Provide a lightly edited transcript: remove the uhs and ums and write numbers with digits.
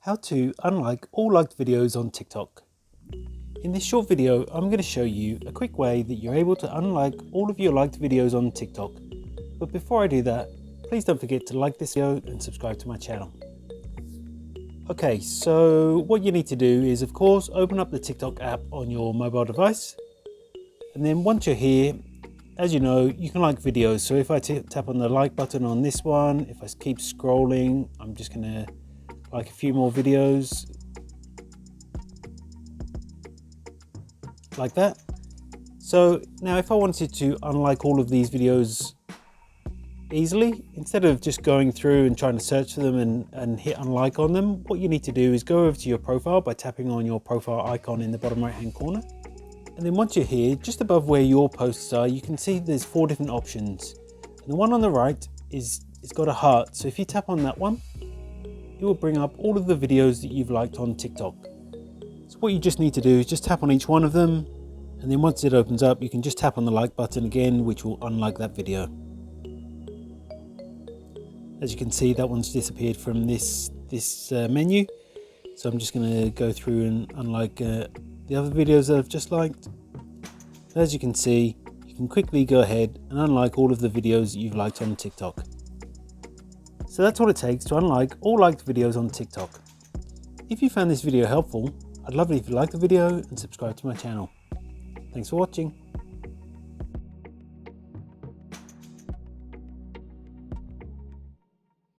how to unlike all liked videos on TikTok. In this short video, I'm going to show you a quick way that you're able to unlike all of your liked videos on TikTok. But before I do that, please don't forget to like this video and subscribe to my channel. Okay, so what you need to do is, of course, open up the TikTok app on your mobile device. And then once you're here, as you know, you can like videos. So if I tap on the like button on this one, if I keep scrolling, I'm just going to like a few more videos. Like that. So now if I wanted to unlike all of these videos easily, instead of just going through and trying to search for them and hit unlike on them, what you need to do is go over to your profile by tapping on your profile icon in the bottom right hand corner. And then once you're here, just above where your posts are, you can see there's 4 different options. And the one on the right it's got a heart. So if you tap on that one, it will bring up all of the videos that you've liked on TikTok. So what you just need to do is just tap on each one of them. And then once it opens up, you can just tap on the like button again, which will unlike that video. As you can see, that one's disappeared from this menu. So I'm just going to go through and unlike the other videos that I've just liked. As you can see, you can quickly go ahead and unlike all of the videos that you've liked on TikTok. So that's what it takes to unlike all liked videos on TikTok. If you found this video helpful, I'd love it if you like the video and subscribe to my channel. Thanks for watching.